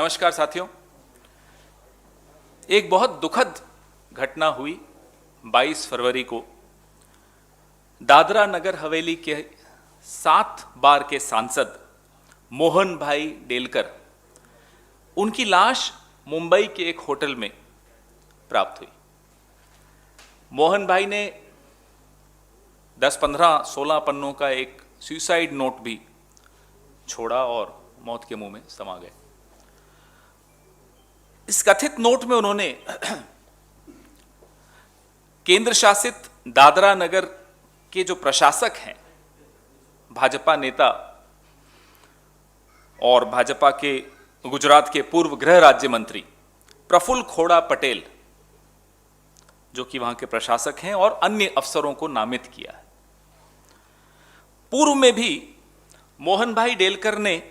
नमस्कार साथियों। एक बहुत दुखद घटना हुई 22 फरवरी को। दादरा नगर हवेली के 7 बार के सांसद मोहन भाई डेलकर, उनकी लाश मुंबई के एक होटल में प्राप्त हुई। मोहन भाई ने 10, 15, 16 पन्नों का एक सुसाइड नोट भी छोड़ा और मौत के मुंह में समा गए। इस कथित नोट में उन्होंने केंद्र शासित दादरा नगर के जो प्रशासक हैं, भाजपा नेता और भाजपा के गुजरात के पूर्व गृह राज्य मंत्री प्रफुल्ल खोड़ा पटेल, जो कि वहां के प्रशासक हैं, और अन्य अफसरों को नामित किया है। पूर्व में भी मोहन भाई डेलकर ने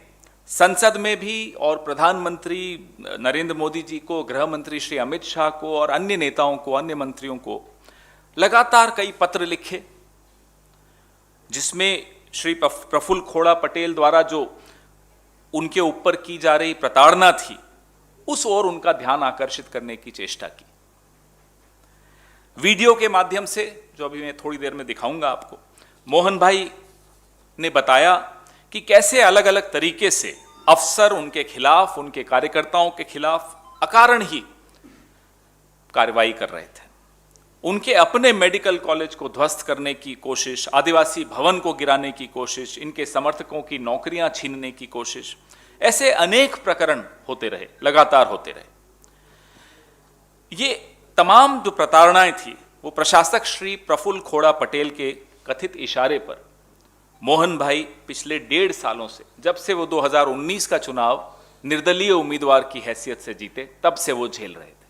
संसद में भी और प्रधानमंत्री नरेंद्र मोदी जी को, गृह मंत्री श्री अमित शाह को और अन्य नेताओं को, अन्य मंत्रियों को लगातार कई पत्र लिखे, जिसमें श्री प्रफुल्ल खोड़ा पटेल द्वारा जो उनके ऊपर की जा रही प्रताड़ना थी, उस ओर उनका ध्यान आकर्षित करने की चेष्टा की। वीडियो के माध्यम से, जो अभी मैं थोड़ी देर में दिखाऊंगा आपको, मोहन भाई ने बताया कि कैसे अलग अलग तरीके से अफसर उनके खिलाफ, उनके कार्यकर्ताओं के खिलाफ अकारण ही कार्रवाई कर रहे थे। उनके अपने मेडिकल कॉलेज को ध्वस्त करने की कोशिश, आदिवासी भवन को गिराने की कोशिश, इनके समर्थकों की नौकरियां छीनने की कोशिश, ऐसे अनेक प्रकरण होते रहे, लगातार होते रहे। ये तमाम जो प्रताड़नाएं थी, वो प्रशासक श्री प्रफुल्ल खोड़ा पटेल के कथित इशारे पर मोहन भाई पिछले 1.5 सालों से, जब से वो 2019 का चुनाव निर्दलीय उम्मीदवार की हैसियत से जीते, तब से वो झेल रहे थे।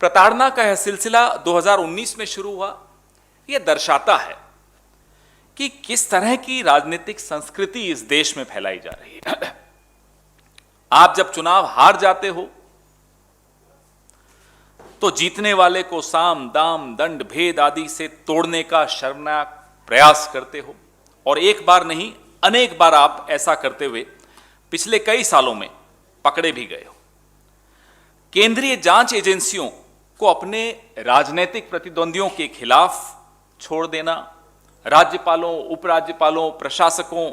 प्रताड़ना का यह सिलसिला 2019 में शुरू हुआ। यह दर्शाता है कि किस तरह की राजनीतिक संस्कृति इस देश में फैलाई जा रही है। आप जब चुनाव हार जाते हो तो जीतने वाले को साम दाम दंड भेद आदि से तोड़ने का शर्मनाक प्रयास करते हो, और एक बार नहीं अनेक बार आप ऐसा करते हुए पिछले कई सालों में पकड़े भी गए हो। केंद्रीय जांच एजेंसियों को अपने राजनीतिक प्रतिद्वंदियों के खिलाफ छोड़ देना, राज्यपालों, उपराज्यपालों, प्रशासकों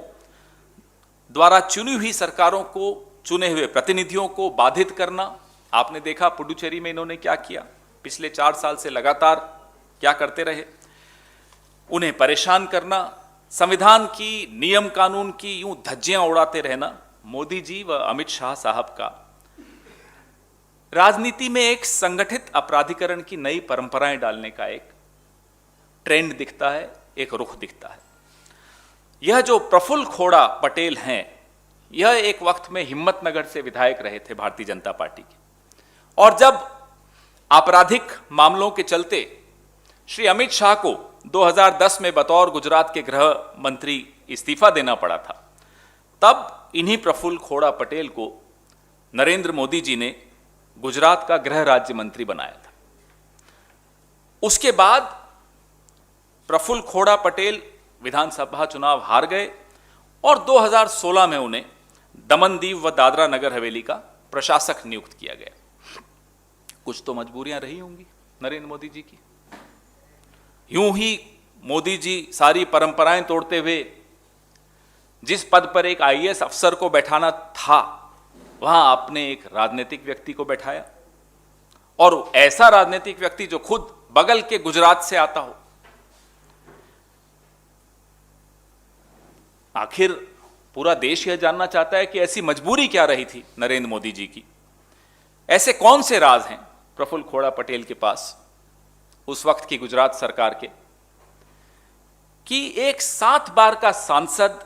द्वारा चुनी हुई सरकारों को, चुने हुए प्रतिनिधियों को बाधित करना। आपने देखा पुडुचेरी में इन्होंने क्या किया, पिछले 4 साल से लगातार क्या करते रहे। उन्हें परेशान करना, संविधान की, नियम कानून की यूं धज्जियां उड़ाते रहना। मोदी जी व अमित शाह साहब का राजनीति में एक संगठित अपराधीकरण की नई परंपराएं डालने का एक ट्रेंड दिखता है, एक रुख दिखता है। यह जो प्रफुल्ल खोड़ा पटेल हैं, यह एक वक्त में हिम्मतनगर से विधायक रहे थे भारतीय जनता पार्टी के, और जब आपराधिक मामलों के चलते श्री अमित शाह को 2010 में बतौर गुजरात के गृह मंत्री इस्तीफा देना पड़ा था, तब इन्हीं प्रफुल्ल खोड़ा पटेल को नरेंद्र मोदी जी ने गुजरात का गृह राज्य मंत्री बनाया था। उसके बाद प्रफुल्ल खोड़ा पटेल विधानसभा चुनाव हार गए और 2016 में उन्हें दमन दीव व दादरा नगर हवेली का प्रशासक नियुक्त किया गया। कुछ तो मजबूरियां रही होंगी नरेंद्र मोदी जी की। यूं ही मोदी जी सारी परंपराएं तोड़ते हुए जिस पद पर एक आईएएस अफसर को बैठाना था, वहां आपने एक राजनीतिक व्यक्ति को बैठाया, और ऐसा राजनीतिक व्यक्ति जो खुद बगल के गुजरात से आता हो। आखिर पूरा देश यह जानना चाहता है कि ऐसी मजबूरी क्या रही थी नरेंद्र मोदी जी की, ऐसे कौन से राज हैं प्रफुल्ल खोड़ा पटेल के पास उस वक्त की गुजरात सरकार के, कि एक 7 बार का सांसद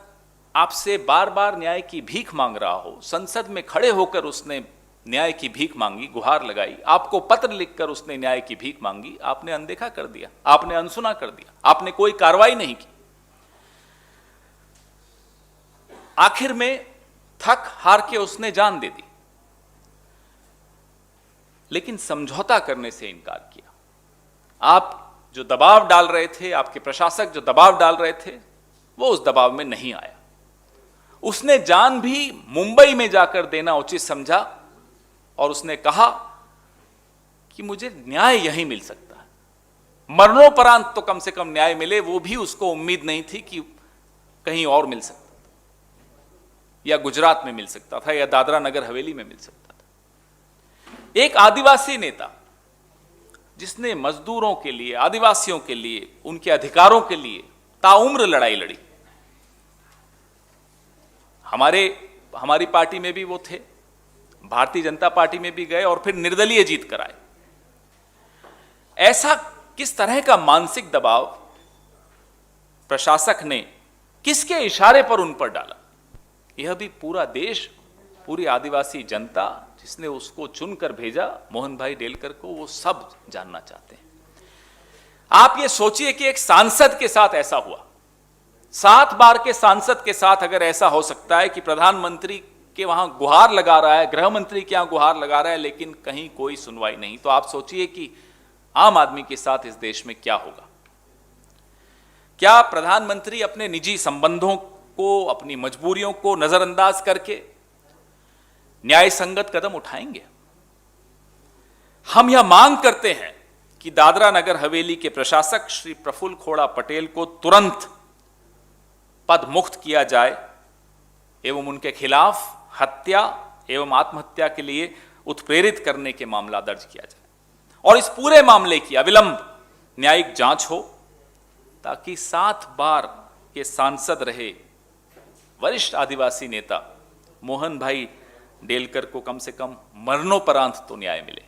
आपसे बार बार न्याय की भीख मांग रहा हो। संसद में खड़े होकर उसने न्याय की भीख मांगी, गुहार लगाई, आपको पत्र लिखकर उसने न्याय की भीख मांगी, आपने अनदेखा कर दिया, आपने अनसुना कर दिया, आपने कोई कार्रवाई नहीं की। आखिर में थक हार के उसने जान दे दी, लेकिन समझौता करने से इनकार किया। आप जो दबाव डाल रहे थे, आपके प्रशासक जो दबाव डाल रहे थे, वो उस दबाव में नहीं आया। उसने जान भी मुंबई में जाकर देना उचित समझा और उसने कहा कि मुझे न्याय यहीं मिल सकता है, मरणोपरांत तो कम से कम न्याय मिले। वो भी उसको उम्मीद नहीं थी कि कहीं और मिल सकता था, या गुजरात में मिल सकता था, या दादरा नगर हवेली में मिल सकता था। एक आदिवासी नेता जिसने मजदूरों के लिए, आदिवासियों के लिए, उनके अधिकारों के लिए ताउम्र लड़ाई लड़ी। हमारी पार्टी में भी वो थे, भारतीय जनता पार्टी में भी गए और फिर निर्दलीय जीत कराए। ऐसा किस तरह का मानसिक दबाव प्रशासक ने किसके इशारे पर उन पर डाला, यह भी पूरा देश, पूरी आदिवासी जनता जिसने उसको चुनकर भेजा मोहन भाई डेलकर को, वो सब जानना चाहते हैं। आप ये सोचिए कि एक सांसद के साथ ऐसा हुआ, 7 बार के सांसद के साथ अगर ऐसा हो सकता है कि प्रधानमंत्री के वहां गुहार लगा रहा है, गृह मंत्री के यहां गुहार लगा रहा है, लेकिन कहीं कोई सुनवाई नहीं, तो आप सोचिए कि आम आदमी के साथ इस देश में क्या होगा। क्या प्रधानमंत्री अपने निजी संबंधों को, अपनी मजबूरियों को नजरअंदाज करके न्याय संगत कदम उठाएंगे? हम यह मांग करते हैं कि दादरा नगर हवेली के प्रशासक श्री प्रफुल्ल खोड़ा पटेल को तुरंत पद मुक्त किया जाए एवं उनके खिलाफ हत्या एवं आत्महत्या के लिए उत्प्रेरित करने के मामला दर्ज किया जाए और इस पूरे मामले की अविलंब न्यायिक जांच हो, ताकि 7 बार के सांसद रहे वरिष्ठ आदिवासी नेता मोहन भाई डेलकर को कम से कम मरणोपरांत तो न्याय मिले।